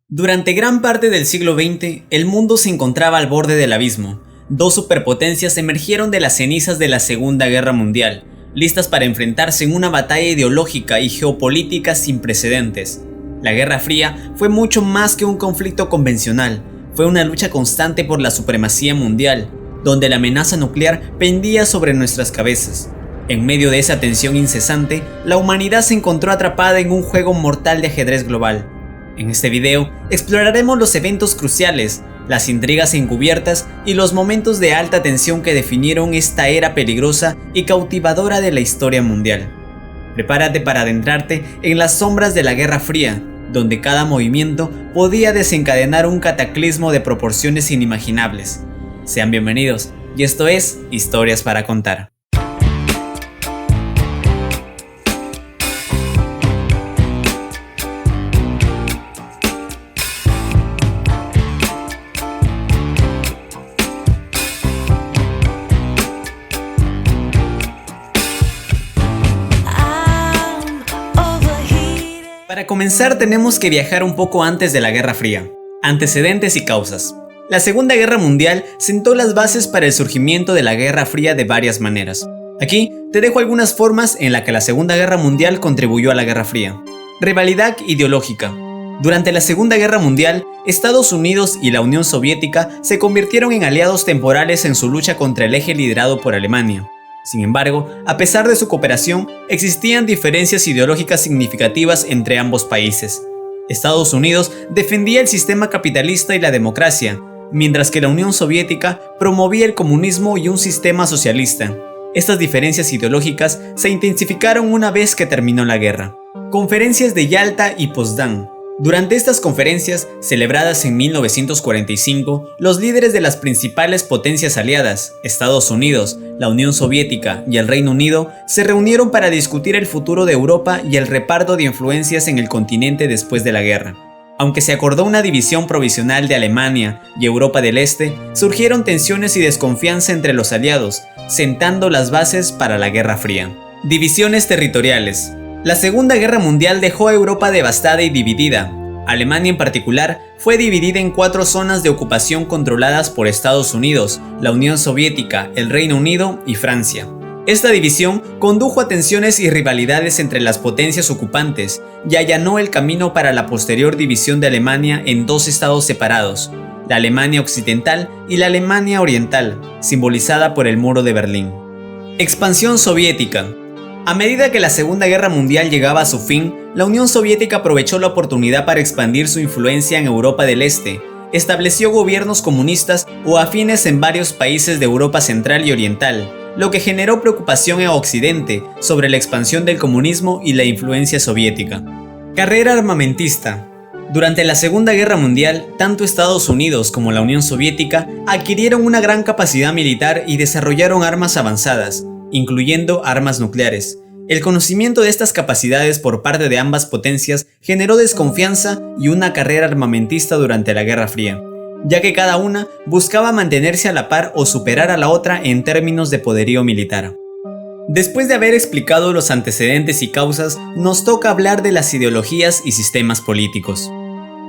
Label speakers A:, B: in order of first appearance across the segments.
A: Durante gran parte del siglo XX, el mundo se encontraba al borde del abismo. Dos superpotencias emergieron de las cenizas de la Segunda Guerra Mundial, listas para enfrentarse en una batalla ideológica y geopolítica sin precedentes. La Guerra Fría fue mucho más que un conflicto convencional, fue una lucha constante por la supremacía mundial, donde la amenaza nuclear pendía sobre nuestras cabezas. En medio de esa tensión incesante, la humanidad se encontró atrapada en un juego mortal de ajedrez global. En este video exploraremos los eventos cruciales, las intrigas encubiertas y los momentos de alta tensión que definieron esta era peligrosa y cautivadora de la historia mundial. Prepárate para adentrarte en las sombras de la Guerra Fría, donde cada movimiento podía desencadenar un cataclismo de proporciones inimaginables. Sean bienvenidos, y esto es Historias para Contar. Para comenzar tenemos que viajar un poco antes de la Guerra Fría. Antecedentes y causas. La Segunda Guerra Mundial sentó las bases para el surgimiento de la Guerra Fría de varias maneras. Aquí te dejo algunas formas en las que la Segunda Guerra Mundial contribuyó a la Guerra Fría. Rivalidad ideológica. Durante la Segunda Guerra Mundial, Estados Unidos y la Unión Soviética se convirtieron en aliados temporales en su lucha contra el eje liderado por Alemania. Sin embargo, a pesar de su cooperación, existían diferencias ideológicas significativas entre ambos países. Estados Unidos defendía el sistema capitalista y la democracia, mientras que la Unión Soviética promovía el comunismo y un sistema socialista. Estas diferencias ideológicas se intensificaron una vez que terminó la guerra. Conferencias de Yalta y Potsdam. Durante estas conferencias, celebradas en 1945, los líderes de las principales potencias aliadas, Estados Unidos, la Unión Soviética y el Reino Unido, se reunieron para discutir el futuro de Europa y el reparto de influencias en el continente después de la guerra. Aunque se acordó una división provisional de Alemania y Europa del Este, surgieron tensiones y desconfianza entre los aliados, sentando las bases para la Guerra Fría. Divisiones territoriales. La Segunda Guerra Mundial dejó a Europa devastada y dividida. Alemania en particular fue dividida en 4 zonas de ocupación controladas por Estados Unidos, la Unión Soviética, el Reino Unido y Francia. Esta división condujo a tensiones y rivalidades entre las potencias ocupantes y allanó el camino para la posterior división de Alemania en 2 estados separados, la Alemania Occidental y la Alemania Oriental, simbolizada por el Muro de Berlín. Expansión soviética. A medida que la Segunda Guerra Mundial llegaba a su fin, la Unión Soviética aprovechó la oportunidad para expandir su influencia en Europa del Este. Estableció gobiernos comunistas o afines en varios países de Europa Central y Oriental, lo que generó preocupación en Occidente sobre la expansión del comunismo y la influencia soviética. Carrera armamentista. Durante la Segunda Guerra Mundial, tanto Estados Unidos como la Unión Soviética adquirieron una gran capacidad militar y desarrollaron armas avanzadas, incluyendo armas nucleares. El conocimiento de estas capacidades por parte de ambas potencias generó desconfianza y una carrera armamentista durante la Guerra Fría, ya que cada una buscaba mantenerse a la par o superar a la otra en términos de poderío militar. Después de haber explicado los antecedentes y causas, nos toca hablar de las ideologías y sistemas políticos.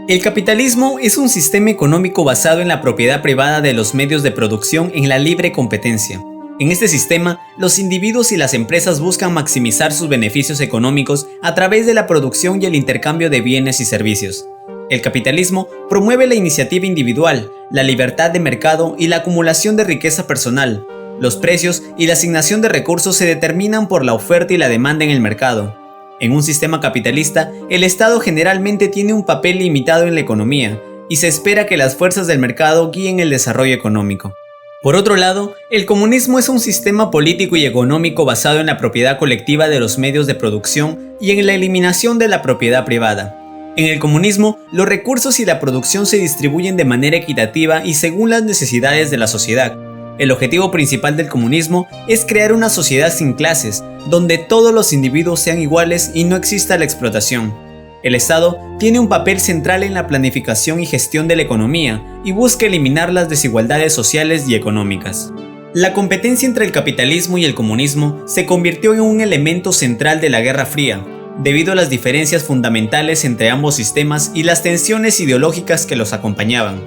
A: El capitalismo es un sistema económico basado en la propiedad privada de los medios de producción en la libre competencia. En este sistema, los individuos y las empresas buscan maximizar sus beneficios económicos a través de la producción y el intercambio de bienes y servicios. El capitalismo promueve la iniciativa individual, la libertad de mercado y la acumulación de riqueza personal. Los precios y la asignación de recursos se determinan por la oferta y la demanda en el mercado. En un sistema capitalista, el Estado generalmente tiene un papel limitado en la economía, y se espera que las fuerzas del mercado guíen el desarrollo económico. Por otro lado, el comunismo es un sistema político y económico basado en la propiedad colectiva de los medios de producción y en la eliminación de la propiedad privada. En el comunismo, los recursos y la producción se distribuyen de manera equitativa y según las necesidades de la sociedad. El objetivo principal del comunismo es crear una sociedad sin clases, donde todos los individuos sean iguales y no exista la explotación. El Estado tiene un papel central en la planificación y gestión de la economía y busca eliminar las desigualdades sociales y económicas. La competencia entre el capitalismo y el comunismo se convirtió en un elemento central de la Guerra Fría. debido a las diferencias fundamentales entre ambos sistemas y las tensiones ideológicas que los acompañaban.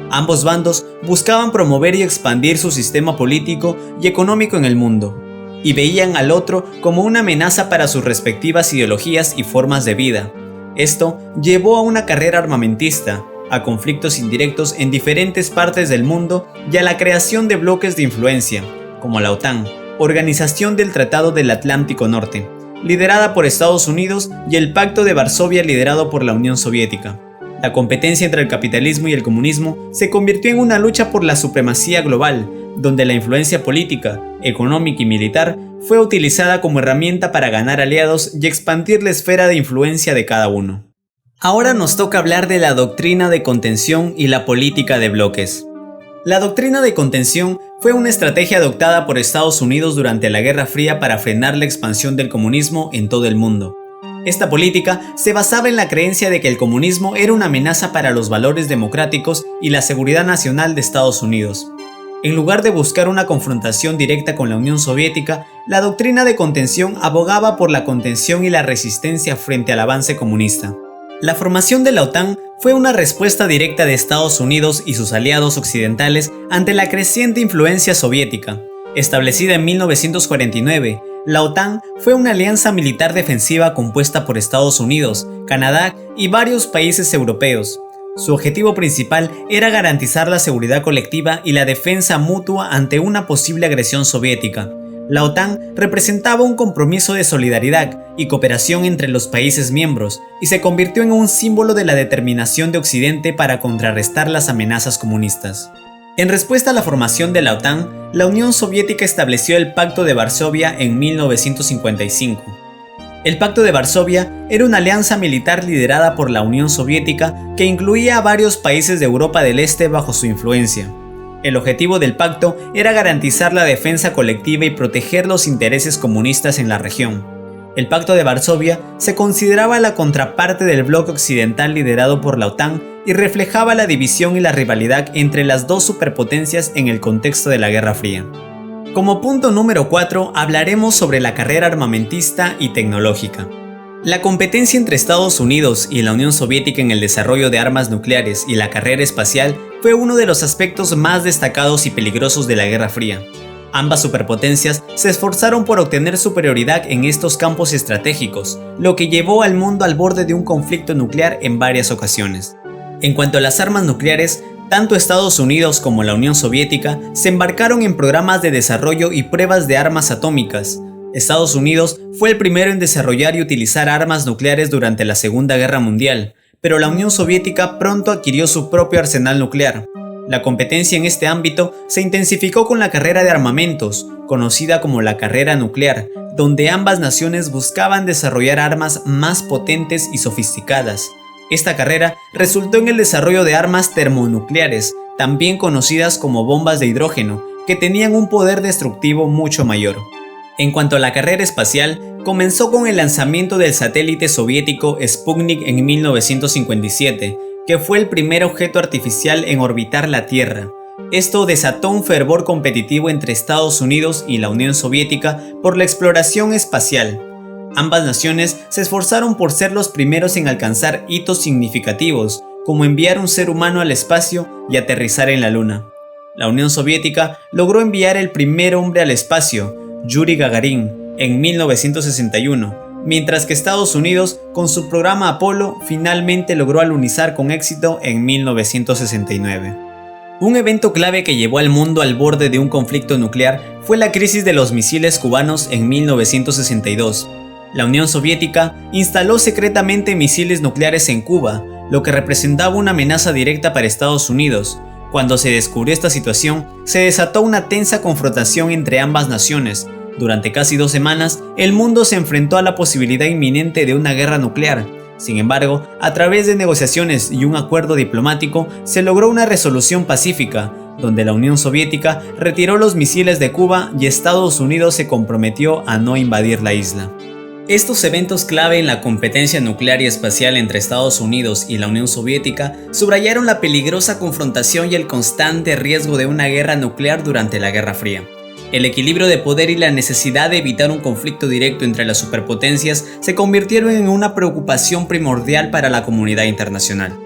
A: Ambos bandos buscaban promover y expandir su sistema político y económico en el mundo, y veían al otro como una amenaza para sus respectivas ideologías y formas de vida. Esto llevó a una carrera armamentista, a conflictos indirectos en diferentes partes del mundo y a la creación de bloques de influencia, como la OTAN, Organización del Tratado del Atlántico Norte, liderada por Estados Unidos, y el Pacto de Varsovia, liderado por la Unión Soviética. La competencia entre el capitalismo y el comunismo se convirtió en una lucha por la supremacía global, donde la influencia política, económica y militar fue utilizada como herramienta para ganar aliados y expandir la esfera de influencia de cada uno. Ahora nos toca hablar de la doctrina de contención y la política de bloques. La doctrina de contención fue una estrategia adoptada por Estados Unidos durante la Guerra Fría para frenar la expansión del comunismo en todo el mundo. Esta política se basaba en la creencia de que el comunismo era una amenaza para los valores democráticos y la seguridad nacional de Estados Unidos. En lugar de buscar una confrontación directa con la Unión Soviética, la doctrina de contención abogaba por la contención y la resistencia frente al avance comunista. La formación de la OTAN fue una respuesta directa de Estados Unidos y sus aliados occidentales ante la creciente influencia soviética. Establecida en 1949, la OTAN fue una alianza militar defensiva compuesta por Estados Unidos, Canadá y varios países europeos. Su objetivo principal era garantizar la seguridad colectiva y la defensa mutua ante una posible agresión soviética. La OTAN representaba un compromiso de solidaridad y cooperación entre los países miembros y se convirtió en un símbolo de la determinación de Occidente para contrarrestar las amenazas comunistas. En respuesta a la formación de la OTAN, la Unión Soviética estableció el Pacto de Varsovia en 1955. El Pacto de Varsovia era una alianza militar liderada por la Unión Soviética que incluía a varios países de Europa del Este bajo su influencia. El objetivo del pacto era garantizar la defensa colectiva y proteger los intereses comunistas en la región. El Pacto de Varsovia se consideraba la contraparte del bloque occidental liderado por la OTAN y reflejaba la división y la rivalidad entre las dos superpotencias en el contexto de la Guerra Fría. Como punto número 4, hablaremos sobre la carrera armamentista y tecnológica. La competencia entre Estados Unidos y la Unión Soviética en el desarrollo de armas nucleares y la carrera espacial fue uno de los aspectos más destacados y peligrosos de la Guerra Fría. Ambas superpotencias se esforzaron por obtener superioridad en estos campos estratégicos, lo que llevó al mundo al borde de un conflicto nuclear en varias ocasiones. En cuanto a las armas nucleares, tanto Estados Unidos como la Unión Soviética se embarcaron en programas de desarrollo y pruebas de armas atómicas. Estados Unidos fue el primero en desarrollar y utilizar armas nucleares durante la Segunda Guerra Mundial, pero la Unión Soviética pronto adquirió su propio arsenal nuclear. La competencia en este ámbito se intensificó con la carrera de armamentos, conocida como la carrera nuclear, donde ambas naciones buscaban desarrollar armas más potentes y sofisticadas. Esta carrera resultó en el desarrollo de armas termonucleares, también conocidas como bombas de hidrógeno, que tenían un poder destructivo mucho mayor. En cuanto a la carrera espacial, comenzó con el lanzamiento del satélite soviético Sputnik en 1957, que fue el primer objeto artificial en orbitar la Tierra. Esto desató un fervor competitivo entre Estados Unidos y la Unión Soviética por la exploración espacial. Ambas naciones se esforzaron por ser los primeros en alcanzar hitos significativos, como enviar un ser humano al espacio y aterrizar en la Luna. La Unión Soviética logró enviar el primer hombre al espacio, Yuri Gagarin, en 1961, mientras que Estados Unidos, con su programa Apolo, finalmente logró alunizar con éxito en 1969. Un evento clave que llevó al mundo al borde de un conflicto nuclear fue la crisis de los misiles cubanos en 1962. La Unión Soviética instaló secretamente misiles nucleares en Cuba, lo que representaba una amenaza directa para Estados Unidos. Cuando se descubrió esta situación, se desató una tensa confrontación entre ambas naciones. Durante casi 2 semanas, el mundo se enfrentó a la posibilidad inminente de una guerra nuclear. Sin embargo, a través de negociaciones y un acuerdo diplomático, se logró una resolución pacífica, donde la Unión Soviética retiró los misiles de Cuba y Estados Unidos se comprometió a no invadir la isla. Estos eventos clave en la competencia nuclear y espacial entre Estados Unidos y la Unión Soviética subrayaron la peligrosa confrontación y el constante riesgo de una guerra nuclear durante la Guerra Fría. El equilibrio de poder y la necesidad de evitar un conflicto directo entre las superpotencias se convirtieron en una preocupación primordial para la comunidad internacional.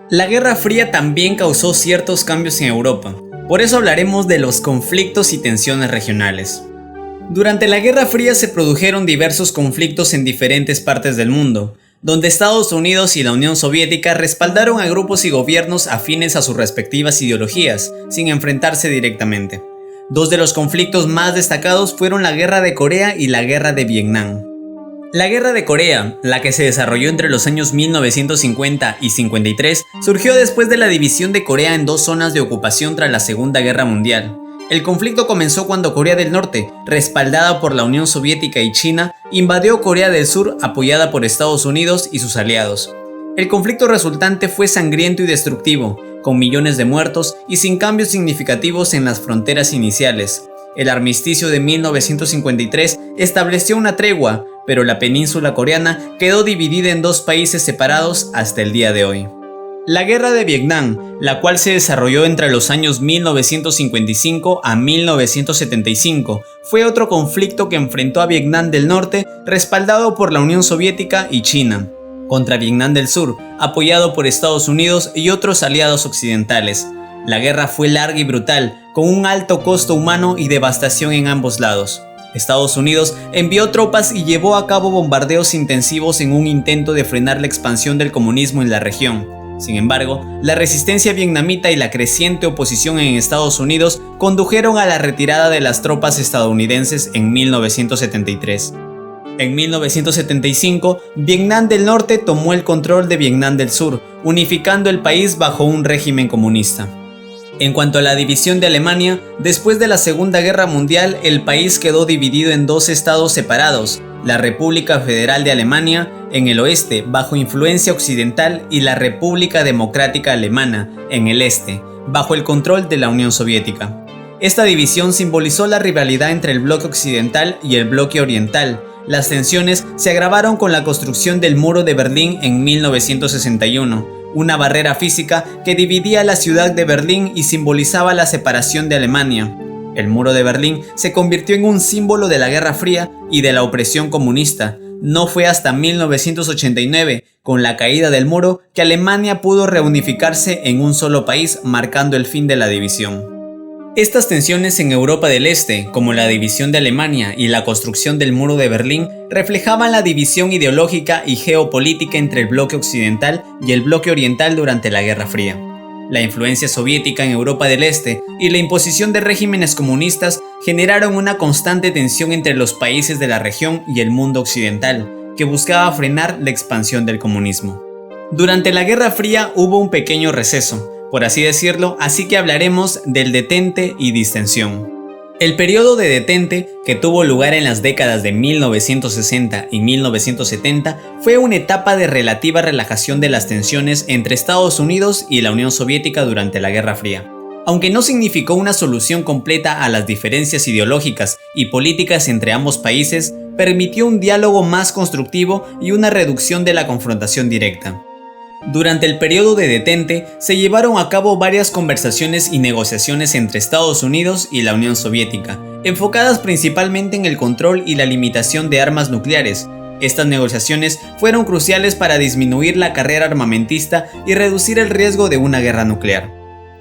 A: La Guerra Fría también causó ciertos cambios en Europa, por eso hablaremos de los conflictos y tensiones regionales. Durante la Guerra Fría se produjeron diversos conflictos en diferentes partes del mundo, donde Estados Unidos y la Unión Soviética respaldaron a grupos y gobiernos afines a sus respectivas ideologías, sin enfrentarse directamente. Dos de los conflictos más destacados fueron la Guerra de Corea y la Guerra de Vietnam. La Guerra de Corea, la que se desarrolló entre los años 1950 y 53, surgió después de la división de Corea en dos zonas de ocupación tras la Segunda Guerra Mundial. El conflicto comenzó cuando Corea del Norte, respaldada por la Unión Soviética y China, invadió Corea del Sur apoyada por Estados Unidos y sus aliados. El conflicto resultante fue sangriento y destructivo, con millones de muertos y sin cambios significativos en las fronteras iniciales. El armisticio de 1953 estableció una tregua, pero la península coreana quedó dividida en dos países separados hasta el día de hoy. La Guerra de Vietnam, la cual se desarrolló entre los años 1955 a 1975, fue otro conflicto que enfrentó a Vietnam del Norte, respaldado por la Unión Soviética y China, contra Vietnam del Sur, apoyado por Estados Unidos y otros aliados occidentales. La guerra fue larga y brutal, con un alto costo humano y devastación en ambos lados. Estados Unidos envió tropas y llevó a cabo bombardeos intensivos en un intento de frenar la expansión del comunismo en la región. Sin embargo, la resistencia vietnamita y la creciente oposición en Estados Unidos condujeron a la retirada de las tropas estadounidenses en 1973. En 1975, Vietnam del Norte tomó el control de Vietnam del Sur, unificando el país bajo un régimen comunista. En cuanto a la división de Alemania, después de la Segunda Guerra Mundial, el país quedó dividido en dos estados separados, la República Federal de Alemania, en el oeste, bajo influencia occidental, y la República Democrática Alemana, en el este, bajo el control de la Unión Soviética. Esta división simbolizó la rivalidad entre el bloque occidental y el bloque oriental. Las tensiones se agravaron con la construcción del Muro de Berlín en 1961, una barrera física que dividía la ciudad de Berlín y simbolizaba la separación de Alemania. El Muro de Berlín se convirtió en un símbolo de la Guerra Fría y de la opresión comunista. No fue hasta 1989, con la caída del muro, que Alemania pudo reunificarse en un solo país, marcando el fin de la división. Estas tensiones en Europa del Este, como la división de Alemania y la construcción del Muro de Berlín, reflejaban la división ideológica y geopolítica entre el bloque occidental y el bloque oriental durante la Guerra Fría. La influencia soviética en Europa del Este y la imposición de regímenes comunistas generaron una constante tensión entre los países de la región y el mundo occidental, que buscaba frenar la expansión del comunismo. Durante la Guerra Fría hubo un pequeño receso, por así decirlo, así que hablaremos del detente y distensión. El periodo de detente, que tuvo lugar en las décadas de 1960 y 1970, fue una etapa de relativa relajación de las tensiones entre Estados Unidos y la Unión Soviética durante la Guerra Fría. Aunque no significó una solución completa a las diferencias ideológicas y políticas entre ambos países, permitió un diálogo más constructivo y una reducción de la confrontación directa. Durante el periodo de detente, se llevaron a cabo varias conversaciones y negociaciones entre Estados Unidos y la Unión Soviética, enfocadas principalmente en el control y la limitación de armas nucleares. Estas negociaciones fueron cruciales para disminuir la carrera armamentista y reducir el riesgo de una guerra nuclear.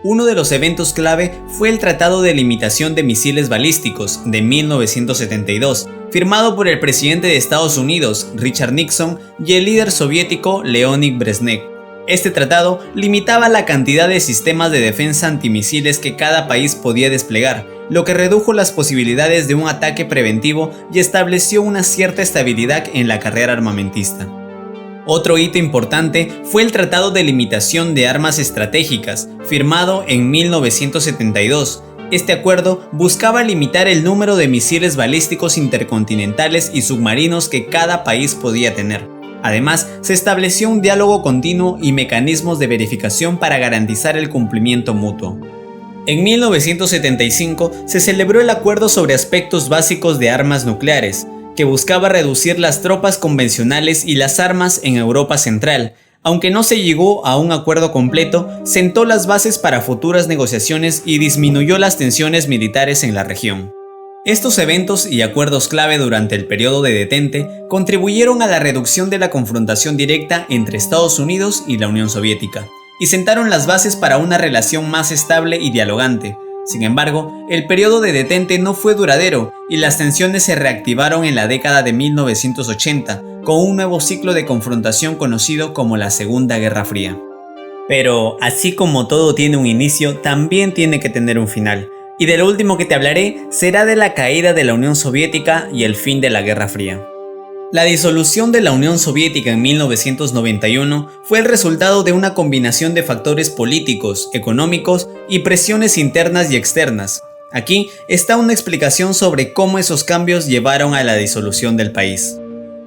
A: Uno de los eventos clave fue el Tratado de Limitación de Misiles Balísticos de 1972, firmado por el presidente de Estados Unidos, Richard Nixon, y el líder soviético, Leonid Brezhnev. Este tratado limitaba la cantidad de sistemas de defensa antimisiles que cada país podía desplegar, lo que redujo las posibilidades de un ataque preventivo y estableció una cierta estabilidad en la carrera armamentista. Otro hito importante fue el Tratado de Limitación de Armas Estratégicas, firmado en 1972. Este acuerdo buscaba limitar el número de misiles balísticos intercontinentales y submarinos que cada país podía tener. Además, se estableció un diálogo continuo y mecanismos de verificación para garantizar el cumplimiento mutuo. En 1975 se celebró el Acuerdo sobre Aspectos Básicos de Armas Nucleares, que buscaba reducir las tropas convencionales y las armas en Europa Central. Aunque no se llegó a un acuerdo completo, sentó las bases para futuras negociaciones y disminuyó las tensiones militares en la región. Estos eventos y acuerdos clave durante el periodo de detente contribuyeron a la reducción de la confrontación directa entre Estados Unidos y la Unión Soviética, y sentaron las bases para una relación más estable y dialogante. Sin embargo, el periodo de detente no fue duradero y las tensiones se reactivaron en la década de 1980 con un nuevo ciclo de confrontación conocido como la Segunda Guerra Fría. Pero, así como todo tiene un inicio, también tiene que tener un final. Y de lo último que te hablaré será de la caída de la Unión Soviética y el fin de la Guerra Fría. La disolución de la Unión Soviética en 1991 fue el resultado de una combinación de factores políticos, económicos y presiones internas y externas. Aquí está una explicación sobre cómo esos cambios llevaron a la disolución del país.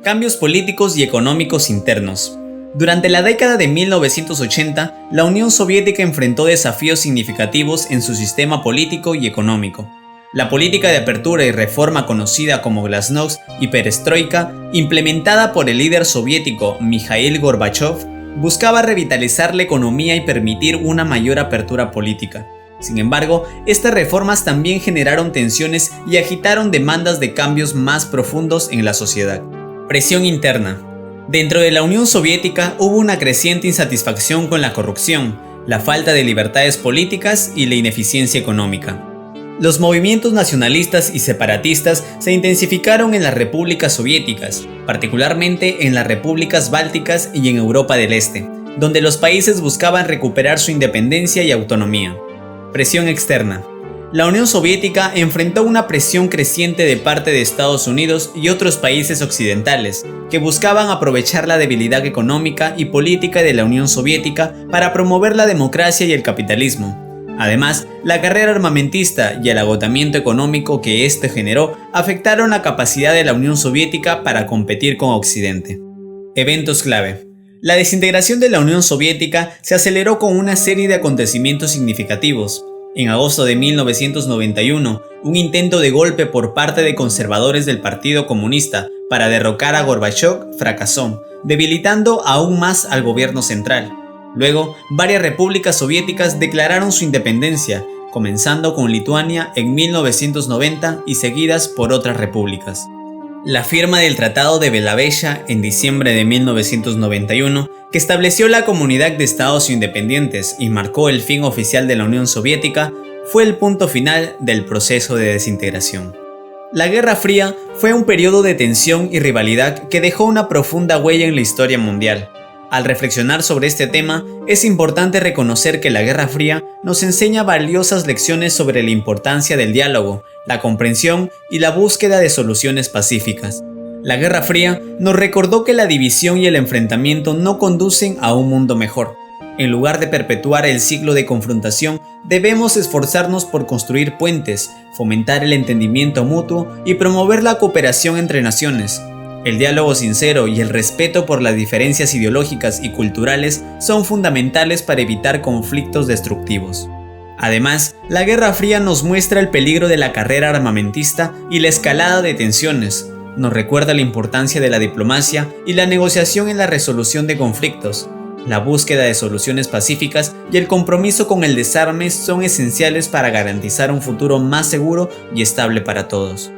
A: Cambios políticos y económicos internos. Durante la década de 1980, la Unión Soviética enfrentó desafíos significativos en su sistema político y económico. La política de apertura y reforma conocida como Glasnost y Perestroika, implementada por el líder soviético Mikhail Gorbachev, buscaba revitalizar la economía y permitir una mayor apertura política. Sin embargo, estas reformas también generaron tensiones y agitaron demandas de cambios más profundos en la sociedad. Presión interna. Dentro de la Unión Soviética hubo una creciente insatisfacción con la corrupción, la falta de libertades políticas y la ineficiencia económica. Los movimientos nacionalistas y separatistas se intensificaron en las repúblicas soviéticas, particularmente en las repúblicas bálticas y en Europa del Este, donde los países buscaban recuperar su independencia y autonomía. Presión externa. La Unión Soviética enfrentó una presión creciente de parte de Estados Unidos y otros países occidentales, que buscaban aprovechar la debilidad económica y política de la Unión Soviética para promover la democracia y el capitalismo. Además, la carrera armamentista y el agotamiento económico que éste generó afectaron la capacidad de la Unión Soviética para competir con Occidente. Eventos clave. La desintegración de la Unión Soviética se aceleró con una serie de acontecimientos significativos. En agosto de 1991, un intento de golpe por parte de conservadores del Partido Comunista para derrocar a Gorbachev fracasó, debilitando aún más al gobierno central. Luego, varias repúblicas soviéticas declararon su independencia, comenzando con Lituania en 1990 y seguidas por otras repúblicas. La firma del Tratado de Belaveya en diciembre de 1991, que estableció la Comunidad de Estados Independientes y marcó el fin oficial de la Unión Soviética, fue el punto final del proceso de desintegración. La Guerra Fría fue un periodo de tensión y rivalidad que dejó una profunda huella en la historia mundial. Al reflexionar sobre este tema, es importante reconocer que la Guerra Fría nos enseña valiosas lecciones sobre la importancia del diálogo, la comprensión y la búsqueda de soluciones pacíficas. La Guerra Fría nos recordó que la división y el enfrentamiento no conducen a un mundo mejor. En lugar de perpetuar el ciclo de confrontación, debemos esforzarnos por construir puentes, fomentar el entendimiento mutuo y promover la cooperación entre naciones. El diálogo sincero y el respeto por las diferencias ideológicas y culturales son fundamentales para evitar conflictos destructivos. Además, la Guerra Fría nos muestra el peligro de la carrera armamentista y la escalada de tensiones. Nos recuerda la importancia de la diplomacia y la negociación en la resolución de conflictos. La búsqueda de soluciones pacíficas y el compromiso con el desarme son esenciales para garantizar un futuro más seguro y estable para todos.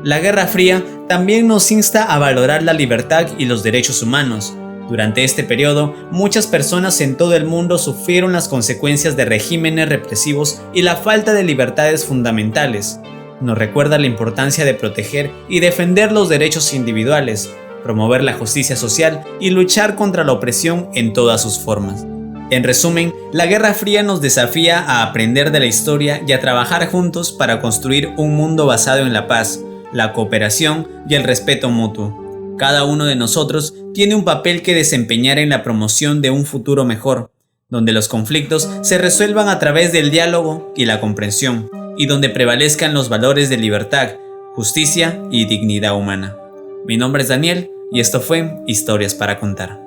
A: La Guerra Fría también nos insta a valorar la libertad y los derechos humanos. Durante este periodo, muchas personas en todo el mundo sufrieron las consecuencias de regímenes represivos y la falta de libertades fundamentales. Nos recuerda la importancia de proteger y defender los derechos individuales, promover la justicia social y luchar contra la opresión en todas sus formas. En resumen, la Guerra Fría nos desafía a aprender de la historia y a trabajar juntos para construir un mundo basado en la paz, la cooperación y el respeto mutuo. Cada uno de nosotros tiene un papel que desempeñar en la promoción de un futuro mejor, donde los conflictos se resuelvan a través del diálogo y la comprensión, y donde prevalezcan los valores de libertad, justicia y dignidad humana. Mi nombre es Daniel y esto fue Historias para Contar.